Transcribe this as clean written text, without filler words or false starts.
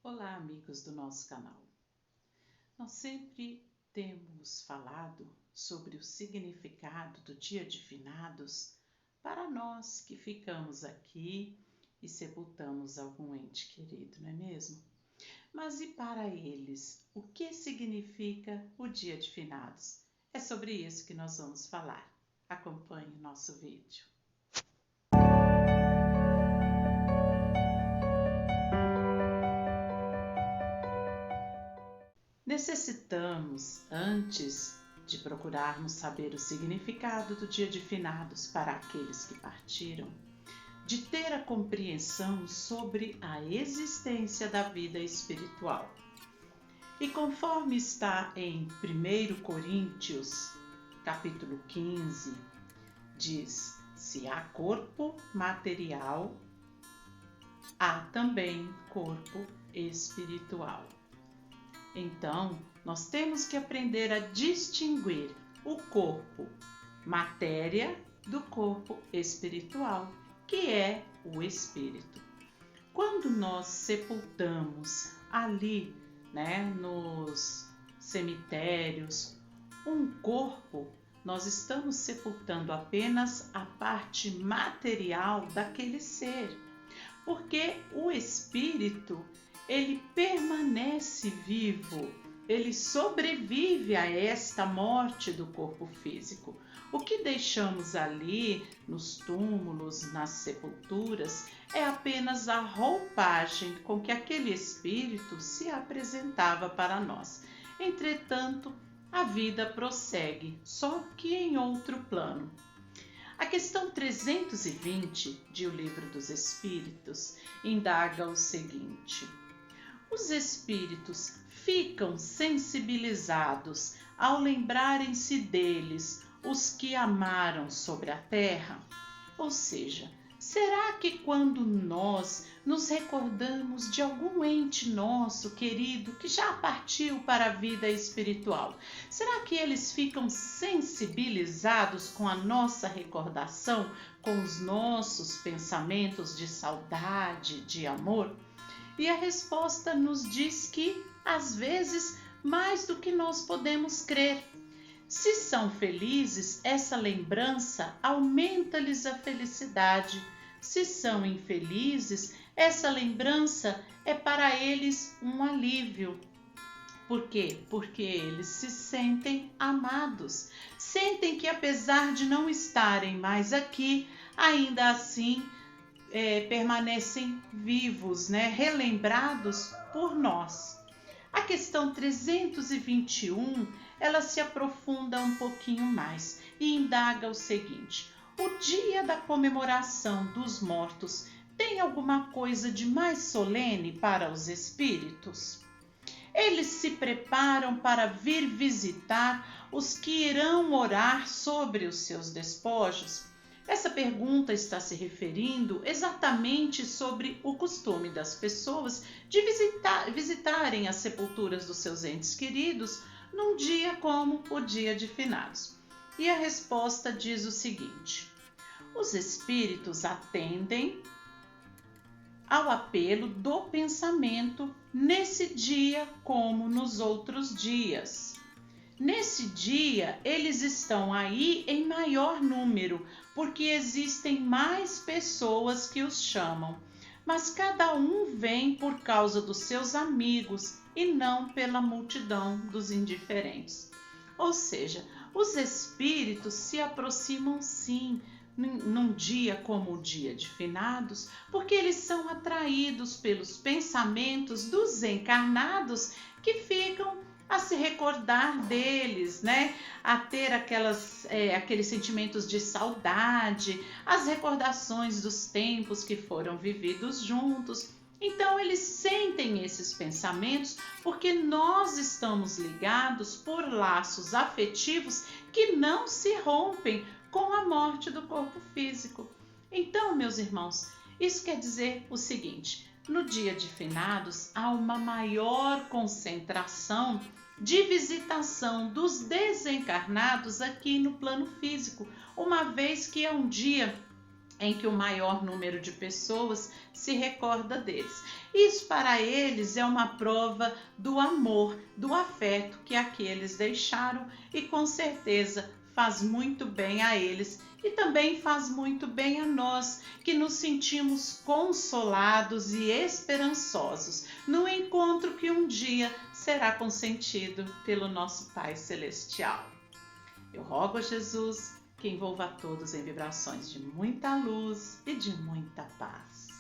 Olá, amigos do nosso canal. Nós sempre temos falado sobre o significado do Dia de Finados para nós que ficamos aqui e sepultamos algum ente querido, não é mesmo? Mas e para eles, o que significa o Dia de Finados? É sobre isso que nós vamos falar. Acompanhe o nosso vídeo. Necessitamos, antes de procurarmos saber o significado do Dia de Finados para aqueles que partiram, de ter a compreensão sobre a existência da vida espiritual. E conforme está em 1 Coríntios, capítulo 15, diz: se há corpo material, há também corpo espiritual. Então, nós temos que aprender a distinguir o corpo matéria do corpo espiritual, que é o espírito. Quando nós sepultamos ali, nos cemitérios, um corpo, nós estamos sepultando apenas a parte material daquele ser, porque o espírito ele permanece vivo, ele sobrevive a esta morte do corpo físico. O que deixamos ali nos túmulos, nas sepulturas, é apenas a roupagem com que aquele espírito se apresentava para nós. Entretanto, a vida prossegue, só que em outro plano. A questão 320 de O Livro dos Espíritos indaga o seguinte: os espíritos ficam sensibilizados ao lembrarem-se deles os que amaram sobre a terra? Ou seja, será que quando nós nos recordamos de algum ente nosso querido que já partiu para a vida espiritual, será que eles ficam sensibilizados com a nossa recordação, com os nossos pensamentos de saudade, de amor? E a resposta nos diz que, às vezes, mais do que nós podemos crer. Se são felizes, essa lembrança aumenta-lhes a felicidade. Se são infelizes, essa lembrança é para eles um alívio. Por quê? Porque eles se sentem amados. Sentem que, apesar de não estarem mais aqui, ainda assim permanecem vivos, relembrados por nós. A questão 321, ela se aprofunda um pouquinho mais e indaga o seguinte: o dia da comemoração dos mortos tem alguma coisa de mais solene para os espíritos? Eles se preparam para vir visitar os que irão orar sobre os seus despojos? Essa pergunta está se referindo exatamente sobre o costume das pessoas de visitarem as sepulturas dos seus entes queridos num dia como o Dia de Finados. E a resposta diz o seguinte: os espíritos atendem ao apelo do pensamento nesse dia como nos outros dias. Nesse dia, eles estão aí em maior número, porque existem mais pessoas que os chamam. Mas cada um vem por causa dos seus amigos e não pela multidão dos indiferentes. Ou seja, os espíritos se aproximam sim, num dia como o Dia de Finados, porque eles são atraídos pelos pensamentos dos encarnados que ficam a se recordar deles, a ter aqueles sentimentos de saudade, as recordações dos tempos que foram vividos juntos. Então eles sentem esses pensamentos porque nós estamos ligados por laços afetivos que não se rompem com a morte do corpo físico. Então, meus irmãos, isso quer dizer o seguinte: no Dia de Finados há uma maior concentração de visitação dos desencarnados aqui no plano físico, uma vez que é um dia em que o maior número de pessoas se recorda deles. Isso para eles é uma prova do amor, do afeto que aqueles deixaram e com certeza faz muito bem a eles e também faz muito bem a nós, que nos sentimos consolados e esperançosos no encontro que um dia será consentido pelo nosso Pai Celestial. Eu rogo a Jesus que envolva a todos em vibrações de muita luz e de muita paz.